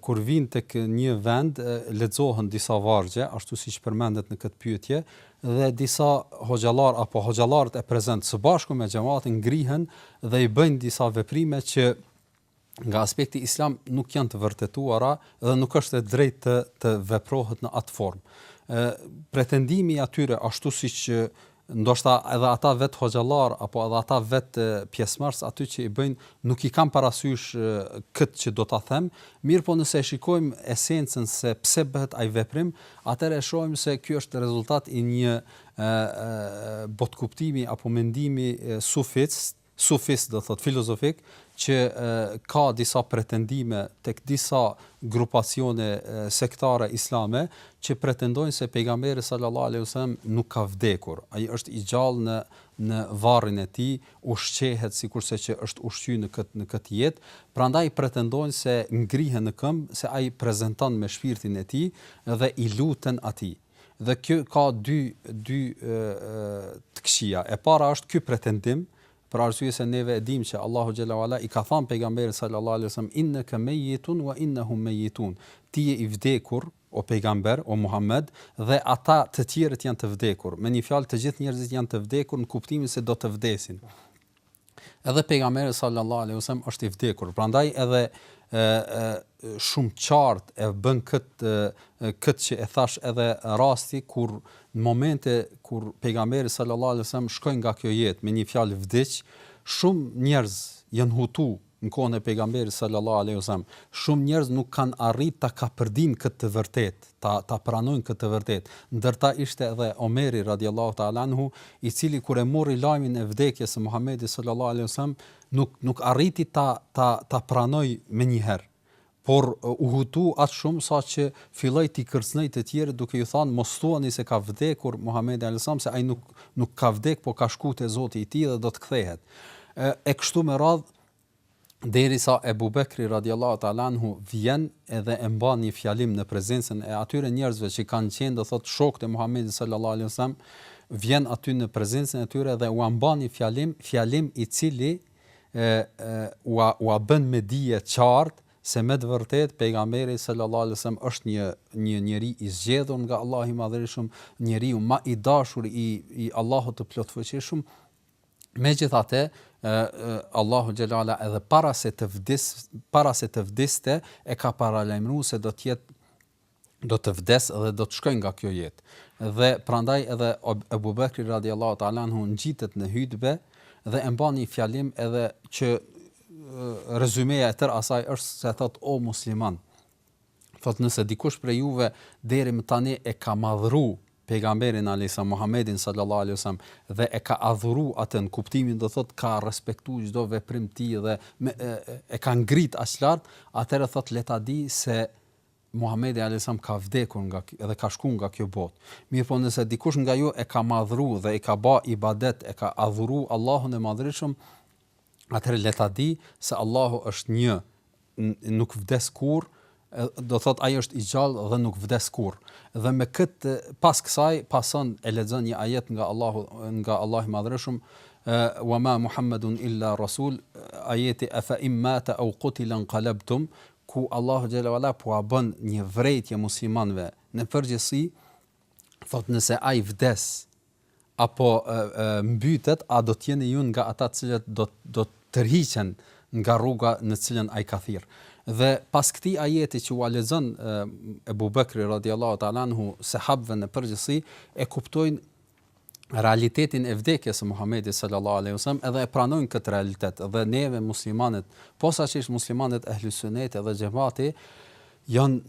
kur vinë tek një vend lexohen disa vargje, ashtu siç përmendet në këtë pyetje, dhe disa hoxhallar apo hoxhallarët e prezant së bashku me xhamatin ngrihen dhe i bëjnë disa veprime që nga aspekti islam nuk janë të vërtetuara dhe nuk është e drejtë të veprohet në atë formë. Pretendimi atyre ashtu siç ndoshta edhe ata vet hoxhallar apo edhe ata vet pjesëmarrës aty që i bëjnë nuk i kanë parasysh këtë që do ta them, mirë po nëse e shikojmë esencën se pse bëhet ai veprim, atëherë e shohim se ky është rezultat i një botkuptimi apo mendimi sufist do thot filozofik, që ka disa pretendime tek disa grupacione sektare islame që pretendojnë se pejgamberi sallallahu alaihi wasallam nuk ka vdekur. Ai është i gjallë në varrin e tij, ushqehet sikurse që është ushqyer në këtë jetë. Prandaj pretendojnë se ngrihen në këmbë, se ai prezanton me shpirtin e tij dhe i luten atij. Dhe kjo ka dy të këqija. E para është ky pretendim, për arsye se neve e dimë që Allahu xhalla wala i ka thënë pejgamberit sallallahu alaihi wasallam innaka mayyitun wa innahum mayyitun. Ti je i vdekur o pejgamber o Muhammed dhe ata të tjerët janë të vdekur. Me një fjalë të gjithë njerëzit janë të vdekur në kuptimin se do të vdesin. Edhe pejgamberi sallallahu alaihi wasallam është i vdekur. Prandaj edhe shumë qartë e bën këtë që e thash edhe rasti kur në momente kur pejgamberi sallallahu alaihi wasallam shkoi nga kjo jetë me një fjalë vdiq, shumë njerëz janë hutu në kohën e pejgamberit sallallahu alaihi wasallam. Shumë njerëz nuk kanë arritë ta kapërdin këtë të vërtet, ta pranojnë këtë të vërtet. Ndërta ishte edhe Omeri radiallahu ta'ala anhu, i cili kur e mori lajmin e vdekjes së Muhamedit sallallahu alaihi wasallam, nuk arriti ta pranoj me një herë. Por u hutu atë shumë sa që filloi t'i kërcënoi të tjerë duke i thënë mos thuani se ka vdekur Muhamedi alayhis salam, se ai nuk ka vdek, po ka shkuar te Zoti i tij dhe do të kthehet. E kështu me radh derisa Ebu Bekri radiallahu ta'ala anhu vjen edhe e mban një fjalim në prezencën e atyre njerëzve që kanë qenë do thot shokët e Muhamedit sallallahu alaihi wasallam, vjen aty në prezencën e tyre dhe u mban një fjalim i cili u bën me dije qartë se me të vërtet pejgamberi sallallahu alaihi wasallam është një njeri i zgjedhur nga Allahu i Madhërisht, njeriu më i dashur i Allahut të plotfuqishëm. Megjithatë, Allahu xhelala edhe para se të vdiste e ka paralajmëruar se do të vdes dhe do të shkojë nga kjo jetë. Dhe prandaj edhe Abu Bekri radiallahu ta'ala anhu ngjitet në hutbe dhe e mban një fjalim edhe që rezumeja e tërë asaj është se thot o musliman, thot nëse dikush prej juve deri më tani e ka madhru pejgamberin alayhis Muhammedin sallallahu alaihi wasallam dhe e ka adhuru atë në kuptimin do thot ka respektuar çdo veprim të tij dhe e ka ngrit aq lart, atëherë thot le ta di se Muhamedi alayhis salam ka vdekur edhe ka shkuar nga kjo botë. Mirë po nëse dikush nga ju e ka madhru dhe e ka bë ibadet, e ka adhuru Allahun e Madhërisht, atëherë le ta di se Allahu është një, nuk vdes kurrë, do thot ai është i gjallë dhe nuk vdes kurrë. Dhe me këtë pas kësaj pason e lexon një ajet nga Allahu i Madhërisht, wa ma Muhammedun illa rasul, ajeti afa immata aw qutila inqalabtum, ku Allahu xhela wala po bën një vrejtje muslimanëve në përgjithësi, thot nëse ai vdes apo mbytet, a do të jeni ju nga ata të cilët do të tërhiqen nga rruga në cilën ai ka thirr. Dhe pas këtij ajeti që u lexon Ebu Bekri radhiyallahu ta'ala anhu, sahabëve në përgjithësi e kuptojnë realitetin e vdekjes së Muhamedit sallallahu alaihi wasallam, edhe e pranojnë këtë realitet. Dhe neve muslimanët, posaçërisht muslimanët ehli sunnet dhe xhamati, janë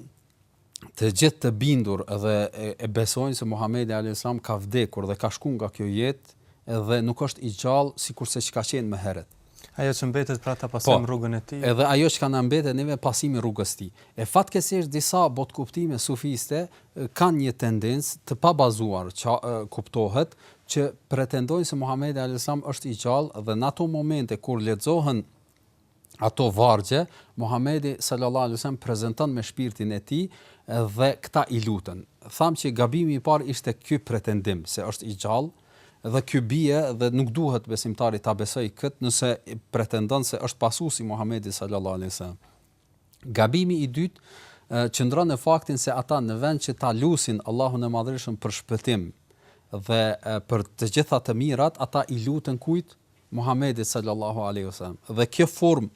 të gjithë të bindur dhe e besojnë se Muhamedi alaihi salam ka vdekur dhe ka shkuar nga kjo jetë edhe nuk është i gjallë sikurse çka qenë më herët. Ajo që mbetet pra ta pasojmë rrugën e tij. Edhe ajo që na mbetet neve pasimi rrugës së tij. E fatkeqësisht disa botkuptime sufiste kanë një tendencë të pabazuar që kuptohet që pretendojnë se Muhamedi alayhis salam është i gjallë dhe në ato momente kur lexohen ato vargje, Muhamedi sallallahu alaihi wasallam prezanton me shpirtin e tij dhe këta i lutën. Tham që gabimi i parë ishte ky pretendim se është i gjallë dhe ky bie dhe nuk duhet besimtari ta besojë këtë nëse pretendon se është pasuesi Muhamedi sallallahu alaihi wasallam. Gabimi i dytë qëndron në faktin se ata në vend që ta lusin Allahun e Madhërisht për shpëtim dhe për të gjitha të mirat, ata i lutën kujt? Muhamedit sallallahu alaihi wasallam. Dhe kjo formë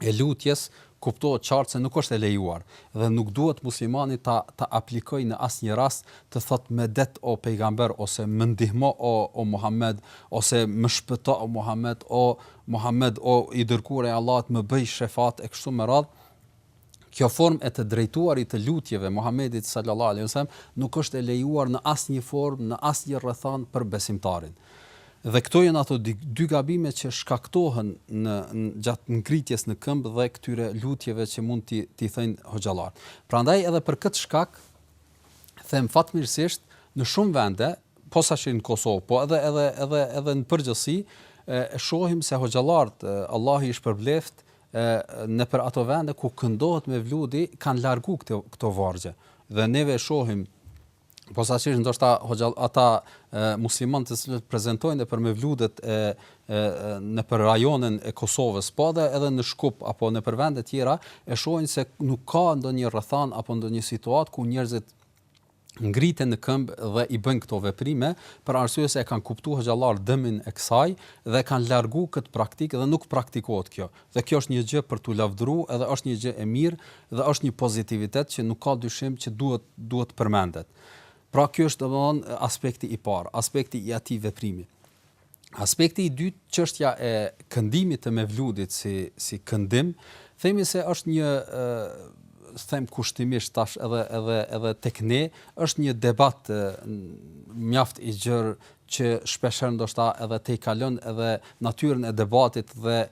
e lutjes kuptohet qartë se nuk është e lejuar dhe nuk duhet muslimani ta aplikojë në asnjë rast të thotë me det o pejgamber ose më ndihmo o Muhammed ose më shpëto o Muhammed o i dërguar i Allahut më bëj shefat e kështu me radhë. Kjo formë e të drejtuarit të lutjeve Muhamedit sallallahu alaihi wasallam nuk është e lejuar në asnjë formë, në asnjë rrethon për besimtarin. Dhe këto janë ato dy gabime që shkaktohen gjatë ngritjes në këmbë dhe këtyre lutjeve që mund t'i thënë hoxhallar. Prandaj edhe për këtë shkak them fatmirësisht në shumë vende, posaçërisht në Kosovë, po edhe në përgjithësi e shohim se hoxhallarët, Allahu i shpërbleft, në për ato vende ku këndohet me vludi kanë largu këto vargje. Dhe neve shohim posaçërisht ndoshta ata muslimanë të cilët prezantojnë për mevludet në për rajonin e Kosovës, po edhe në Shkup apo në për vende tjera e shohin se nuk ka ndonjë rrethan apo ndonjë situatë ku njerëzit ngriten në këmbë dhe i bëjnë këto veprime për arsye se e kanë kuptuar xhallar dëmin e kësaj dhe kanë largu këtë praktikë dhe nuk praktikohet kjo. Dhe kjo është një gjë për t'u lavdëruar edhe është një gjë e mirë dhe është një pozitivitet që nuk ka dyshim që duhet përmendet. Pra kjo është domthonë aspekti i parë, aspekti i atij veprimi. Aspekti i dytë, çështja e këndimit të mevludit si këndim, themi se është një them kushtimisht tash edhe tek ne është një debat mjaft i gjerë që shpesh ndoshta edhe te i kalon edhe natyrën e debatit dhe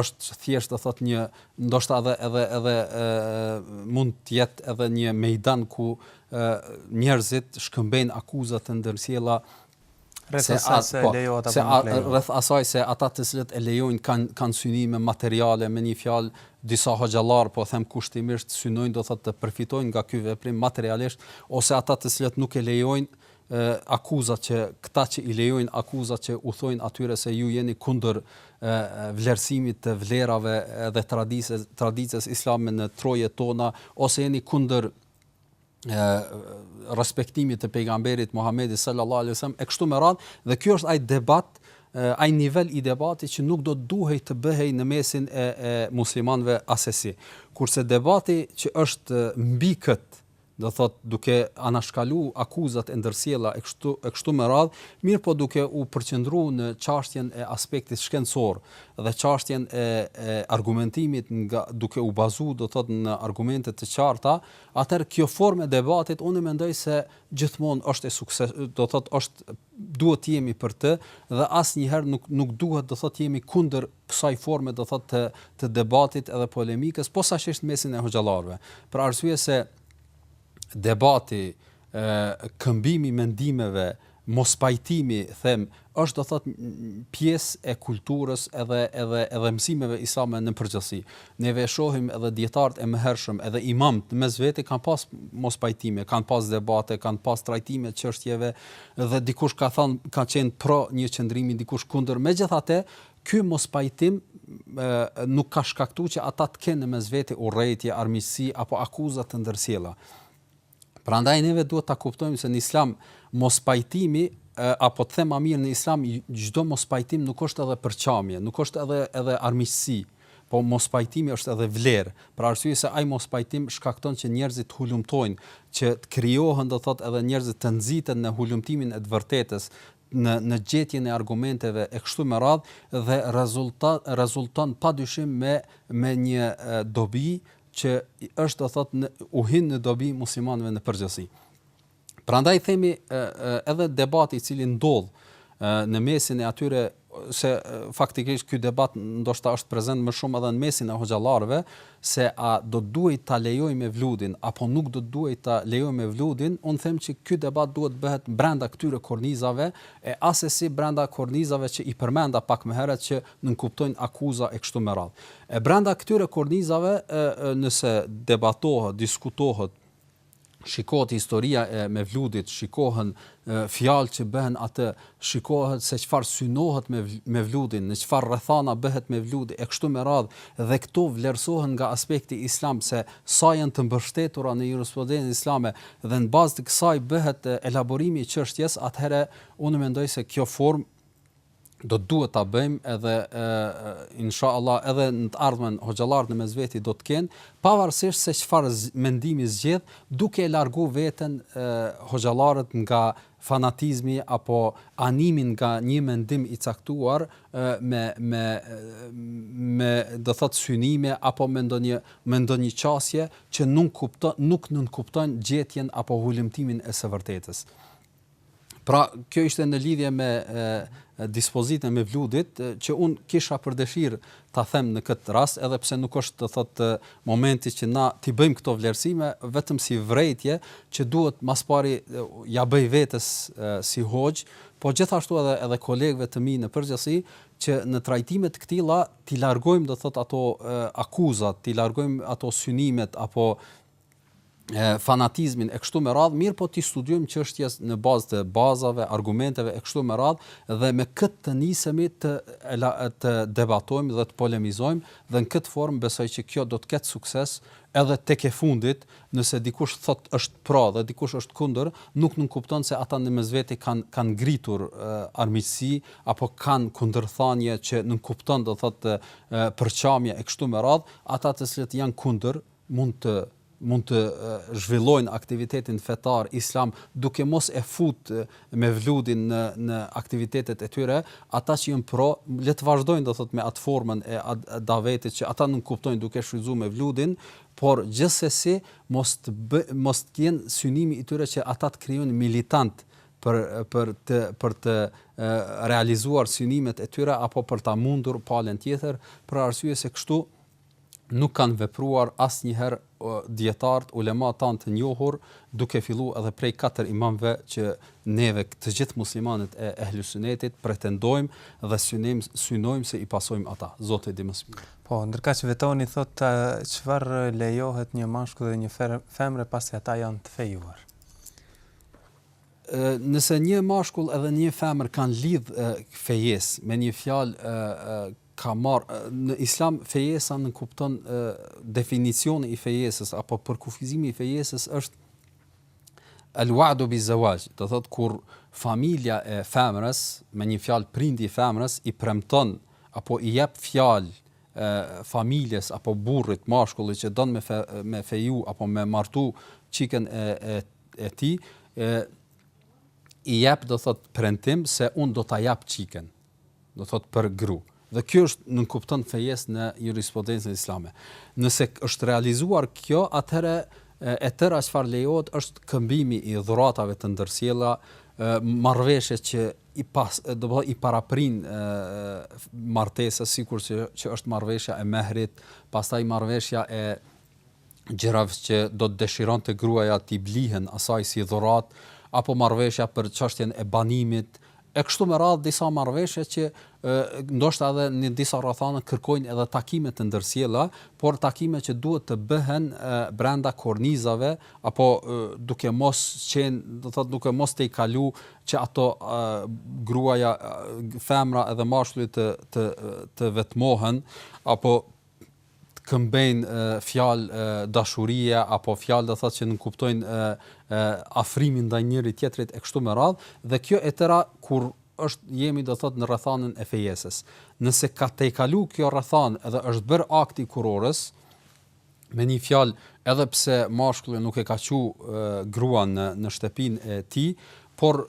është thjesht të thotë një ndoshta edhe mund të jetë edhe një mejdan ku njerëzit shkëmbejnë akuza të ndërsjella rreth asaj se ata të cilët e lejojnë kanë synime materiale, me një fjalë disa hoxhallar po them kushtimisht synojnë do thotë të përfitojnë nga ky veprim materialisht, ose ata të cilët nuk e lejojnë akuzat që këta që i lejojnë akuzat që u thojnë atyre se ju jeni kundër vlerësimit të vlerave dhe tradicës islame në trojet tona, ose jeni kundër respektimit të pejgamberit Muhamedit sallallahu alaihi wasallam e kështu me radhë, dhe ky është ai debat, ai nivel i debatit që nuk do duhej të bëhej në mesin e muslimanëve asesi. Kurse debati që është mbi këtë, do thot duke anashkalu akuzat e ndërsjella e kështu me radh, mirë po duke u përqendruar në çështjen e aspektit shkencor dhe çështjen e argumentimit duke u bazuar do thot në argumente të qarta, atëherë kjo formë e debatit unë mendoj se gjithmonë është e sukses, do thot duhet të jemi për të dhe asnjëherë nuk duhet do thot jemi kundër kësaj forme do thot të debatit edhe polemikës, posaçërisht mesin e hoxhallarëve. Për arsye se debati, këmbimi mendimeve, mos pajtimi, them, është do thot pjesë e kulturës edhe mësimeve islame në përgjithësi. Neve shohim edhe dietarët e mëhershëm, edhe imamët mes vete kanë pas mos pajtime, kanë pas debate, kanë pas trajtime të çështjeve dhe dikush ka thënë ka qenë pro një qendrimi, dikush kundër. Megjithatë, ky mos pajtim nuk ka shkaktuar që ata të kenë mes vete urrëtie, armiqësi apo akuza të ndërsjella. Prandaj neve duhet ta kuptojmë se në Islam mos pajtimi apo të them më mirë në Islam çdo mos pajtim nuk është edhe përçamje, nuk është edhe armiqësi, po mos pajtimi është edhe vlerë. Për arsye se ai mos pajtim shkakton që njerëzit hulumtojnë, që të krijohen do thotë edhe njerëzit të nxiten në hulumtimin e të vërtetës, në gjetjen e argumenteve e kështu me radhë dhe rezulton padyshim me një dobi që është do thotë u hin në dobi muslimanëve në përgjithësi. Prandaj themi edhe debati i cili ndodh në mesin e atyre se faktikisht ky debat ndoshta është prezant më shumë edhe në mesin e hoxhallarëve se a do duhet ta lejojmë vludin apo nuk do duhet ta lejojmë vludin, unë them që ky debat duhet bëhet brenda këtyre kornizave e asesi brenda kornizave që i përmenda pak më herët që nënkuptojnë akuza e kështu me radhë. E brenda këtyre kornizave nëse debatohet, diskutohet, shikohet historia e mevludit, shikohen fjalë që bëhen atë, shikohet se çfarë synohet me mevludin, në çfarë rrethana bëhet mevludi e kështu me radhë dhe këto vlerësohen nga aspekti islam se sa janë të mbështetura në jurisprudencën islame dhe në bazë të kësaj bëhet elaborimi i çështjes, atëherë unë mendoj se kjo formë do duhet ta bëjmë edhe inshallah edhe në të ardhmen hoxhallarët në mesveti do të kenë pavarësisht se çfarë mendimi zgjedh, duke e larguar veten hoxhallarët nga fanatizmi apo animin nga një mendim i caktuar me do thot synime apo me ndonjë qasje që nuk nënkupton gjetjen apo hulumtimin e së vërtetës. Pra, kjo ishte në lidhje me dispozitën me vludit që un kisha për dëshirë ta them në këtë rast, edhe pse nuk është të thotë momenti që na t'i bëjmë këto vlerësime, vetëm si vërejtje që duhet mas pari ja bëj vetes si hoxh, po gjithashtu edhe kolegëve të mi në përgjithësi që në trajtime të këtilla t'i largojmë do thotë ato akuzat, t'i largojmë ato synimet apo fanatizmin e kështu me radhë, mirë po t'i studiojmë çështjes në bazë të bazave, argumenteve e kështu me radhë dhe me këtë të nisemi të debatojmë dhe të polemizojmë dhe në këtë formë besoj që kjo do të ketë sukses edhe tek e fundit, nëse dikush thot është pro dhe dikush është kundër, nuk nënkupton se ata në mesveti kanë ngritur armiqësi apo kanë kundërthanie që nënkupton do thotë përçamje e kështu me radhë, ata të cilët janë kundër mund të zhvillojnë aktivitetin fetar islam duke mos e fut me vludin në aktivitetet e tyre, ata që janë pro le të vazhdojnë do thotë me atë formën e davetit që ata nuk kuptojnë duke shfrytzuar me vludin, por gjithsesi mos të jenë synimi i tyre që ata të krijojnë militant për të realizuar synimet e tyre apo për ta mundur palën tjetër, për arsye se kështu nuk kanë vepruar asnjëherë dietarët ulema tanë të njohur, duke filluar edhe prej 4 imamëve që neve të gjithë muslimanët e ehlus sunetit pretendojmë dhe synojmë se i pasojmë ata. Zoti di më së miri. Po, ndërkaq vetoni thotë çfarë lejohet një mashkull dhe një femre pasi ata janë të fejuar. Nëse një mashkull edhe një femër kanë lidh fejes me një fjalë ka marrë në islam fejesa në kupton definicioni i fejesës apo përkufizimi i fejesës është al-wa'du bi-zawaj, do thotë kur familja e femrës me një fjalë prindi i femrës i premton apo i jep fjalë familjes apo burrit mashkullit që don me feju apo me martu çikën e tij, i jep do thot premtim se un do ta jap çikën, do thot për gru. Dhe kjo është nën kupton fejes në jurisprudencën islame. Nëse është realizuar kjo, atëherë e tëra çfarë lejohet është këmbimi i dhuratave të ndërsjella, marrëveshje që i paraprin martesës, sikur që është marrëveshja e mehrit, pastaj marrëveshja e gjërave që do të dëshironte gruaja t'i blihen asaj si dhurat, apo marrëveshja për çështjen e banimit, e kështu me radhë disa marrëveshje që ndoshta edhe në disa rrethana kërkojnë edhe takime të ndërsjella, por takime që duhet të bëhen brenda kornizave apo duke mos qenë, do thotë duke mos të i kalu që ato gruaja, femra edhe mashkulli të vetmohen apo këmbejnë fjalë dashurie apo fjalë do thotë që nuk kuptojnë afrimin ndaj njëri tjetrit e kështu me radhë, dhe kjo e tëra kur jemi do thotë në rrethanën e fejesës. Nëse ka tejkalu kjo rrethanë edhe është bërë akti kurorës, me një fjalë edhe pse mashkulli nuk e ka thënë gruan në shtëpinë e tij, por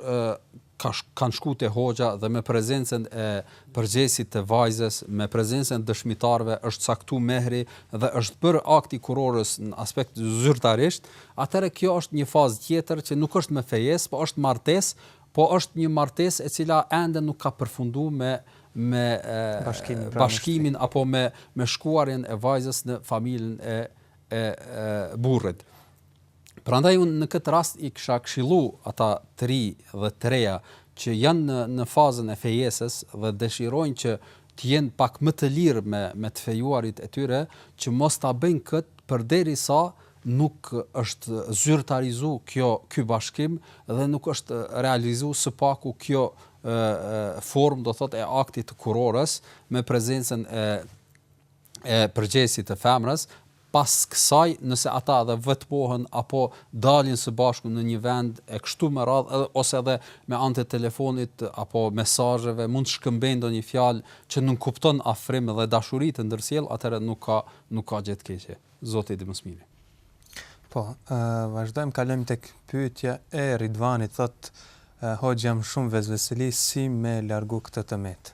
kanë shku te hoxha dhe me prezencën e përgjegjësit të vajzës, me prezencën e dëshmitarëve është caktuar mehri dhe është bërë akti kurorës në aspekt zyrtarisht, atëherë kjo është një fazë tjetër që nuk është me fejes, po është martesë, po është një martesë e cila ende nuk ka përfunduar me bashkimin apo me shkuarjen e vajzës në familjen e burrit. Prandaj unë në këtë rast i kisha këshillu ata 3 dhe 3 që janë në fazën e fejesës dhe dëshirojnë që të jenë pak më të lirë me të fejuarit e tyre, që mos ta bëjnë këtë përderisa nuk është zyrtarizu ky bashkim dhe nuk është realizu së paku kjo formë, do thotë, e aktit të kurorës me prezencën e përgjegjësit të femrës. Pas kësaj, nëse ata edhe vetmohen apo dalin së bashku në një vend e kështu me radhë, ose edhe me anë të telefonit apo mesazheve mund të shkëmbejnë ndonjë fjalë që nuk kupton afrim dhe dashuri të ndërsjell, atëherë nuk ka gjë të keqe. Zoti i mëshirë. Po, vazhdojmë, kalojmë tek pyetja e Ridvanit, thotë hoxha, jam shumë vezveseli, si me largu këtë tëmet?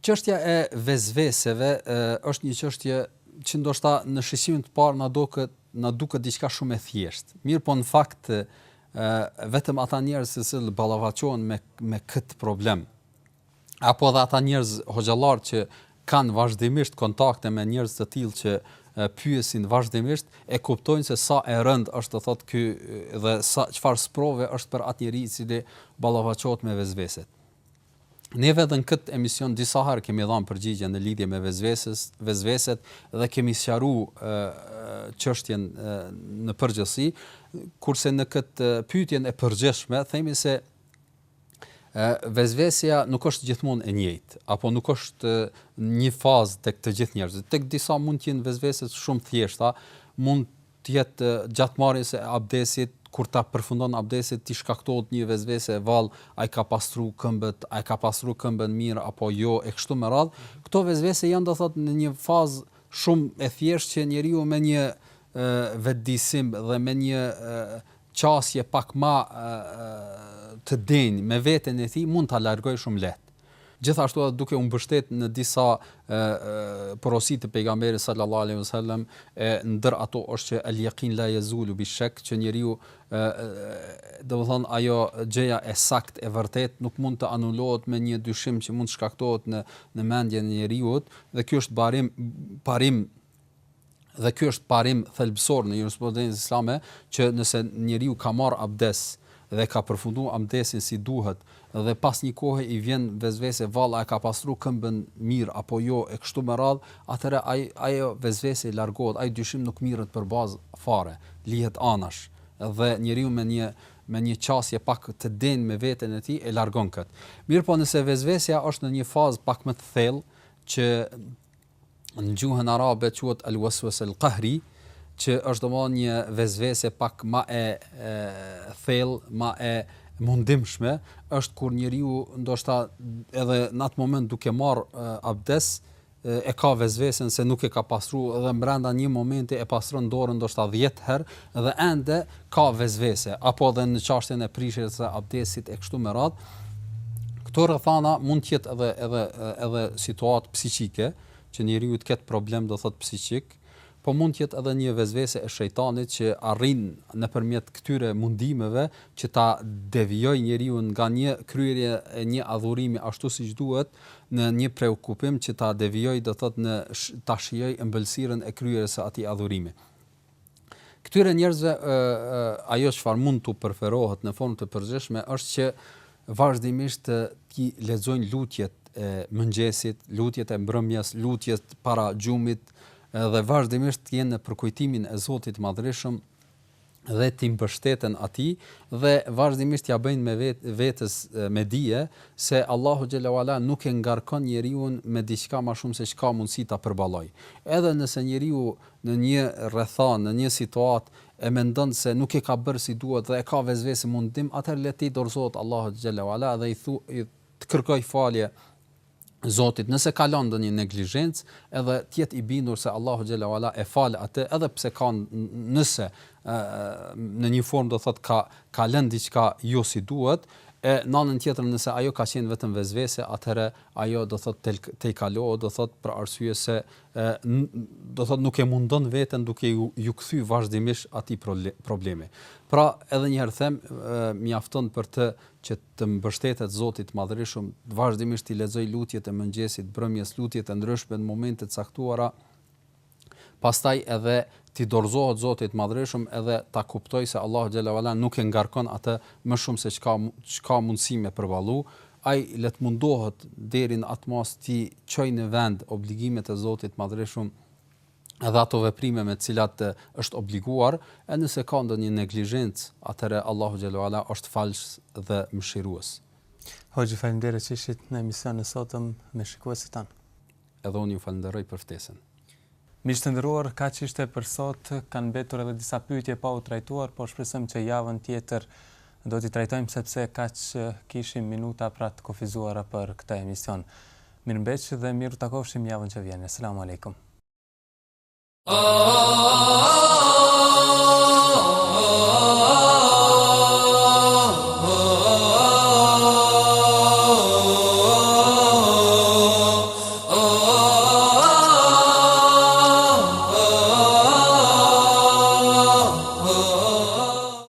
Çështja e vezveseve është një çështje që ndoshta në shikimin të parë na duket diçka shumë e thjeshtë. Mirë, po në fakt vetëm ata njerëz që ballafaqohen me këtë problem, apo dhe ata njerëz hoxhallar që kanë vazhdimisht kontakte me njerëz të tillë që pyesin vazhdimisht, e kuptojnë se sa e rënd është të thotë ky dhe sa çfarë sprove është për atë njerëz i cili ballafaqohet me vezveset. Neve edhe në këtë emision disa herë kemi dhënë përgjigje në lidhje me vezveset dhe kemi sqaruar çështjen në përgjithësi, kurse në këtë pyetjen e përgjithshme themi se vezvesja nuk është gjithmonë e njëjtë, apo nuk është një fazë tek të gjithë njerëzit. Tek disa mund të jenë vezveset shumë thjeshta, mund të jetë gjatë marrjes së abdesit, kur ta përfundon abdesit, ti shkaktohet një vezvese, vallë, ai ka pastruar këmbët, ai ka pastruar këmbën mirë apo jo, e kështu me radhë. Këto vezvese janë, do thotë, në një fazë shumë e thjeshtë që njeriu me një vetëdijsim dhe me një qasje pak më të denjë me veten e tij mund ta largojë shumë lehtë. Gjithashtu edhe duke u mbështet në disa porositë të pejgamberit sallallahu alaihi wasallam, ndër ato është që el yaqin la yazulu bi shak, që njeriu domethënë ajo gjëja e saktë e vërtet nuk mund të anulohet me një dyshim që mund të shkaktohet në mendjen e njeriu, dhe ky është parim thelbësor në jurisprudencën islame, që nëse njeriu ka marr abdes dhe ka përfunduar abdesin si duhet, dhe pas një kohe i vjen vezvese, valla e ka pastruar këmbën mirë apo jo, e kështu me radhë, atëherë ajo vezvese largohet, ai dyshim nuk mirret për bazë fare, lihet anash, dhe njeriu me një qasje pak të denjë me veten e tij e largon kët. Mirë, po nëse vezvesja është në një fazë pak më të thellë, që në gjuhën arabe quhet al-waswas al-qahri, që është domosdoshmë një vezvese pak më e thellë, më e mundimshme, është kur njeriu ndoshta edhe në atë moment duke marr abdes e ka vezvesen se nuk e ka pastruar dhe brenda një momenti e pastron dorën ndoshta 10 herë dhe ende ka vezvese, apo edhe në çështjen e prishjes së abdesit e kështu me radhë. Këto rrethana mund të jetë edhe situatë psiqike, që njeriu të ketë problem do thot psiqik, po mund të jetë edhe një vezvese e shejtanit që arrin nëpërmjet këtyre mundimeve që ta devijojë njeriu nga një kryerje e një adhurimi ashtu siç duhet në një preokupim që ta devijojë do thot në ta shijojë ëmbëlsirën e kryerjes së atij adhurimi. Këtyre njerëzve ajo çfarë mund t'u preferohet në formë të përgjithshme është që vazhdimisht të lexojnë lutjet e mëngjesit, lutjet e mbrëmjes, lutjet para xhumit dhe vazhdimisht të jenë në përkujtimin e Zotit Madhërisëm dhe të mbështeten atij dhe vazhdimisht ja bëjnë me vetes me dije se Allahu xhelalu ala nuk e ngarkon njeriu me diçka më shumë se çka mundësi ta përballoj. Edhe nëse njeriu në një rrethan, në një situatë e mendon se nuk e ka bërë si duhet dhe e ka vezvese mundim, atëherë le të dorëzohet Allahu xhelalu ala dhe i kërkoj falje Zotit, nëse ka lënë ndonjë neglizhencë, edhe të jetë i bindur se Allahu xhelalu ala e fal atë, edhe pse ka nëse në një formë do thot ka lënë diçka jo si duhet, e në anën tjetër nëse ajo ka qenë vetëm vezvese, atëherë ajo do thot te kalohet, do thot për arsye se do thot nuk e mundon veten duke ju kthy vazhdimisht atij problemi. Pra edhe një herë them, mjafton për të që të mbështetet Zotit Madhërisëm, vazhdimisht i lexoj lutjet e mëngjesit, mbrëmjes, lutjet e ndryshme në momente të caktuara, pastaj edhe ti dorëzohet Zotit Madhërisëm edhe ta kuptoj se Allahu xhelalu ala nuk e ngarkon atë më shumë se çka mundësi me përballu, ai le të mundohet deri në atë mos ti çoj në vend obligimet e Zotit Madhërisëm edhe ato veprime me të cilat është obliguar, e nëse ka ndonjë neglizhencë, atëherë Allahu xhelalu ala është falës dhe mëshirues. Hoxhë, faleminderit që ishit në emisionin e sotëm me shikuesit tanë. Edhe unë ju falenderoj për ftesën. Miq të nderuar, kaq ishte për sot, kanë mbetur edhe disa pyetje pa u trajtuar, por shpresojmë që javën tjetër do t'i trajtojmë sepse kaq kishim minuta pra të kufizuara për këtë emision. Mirëmbëjtje dhe miru takofshim javën që vjen. Selamun alejkum.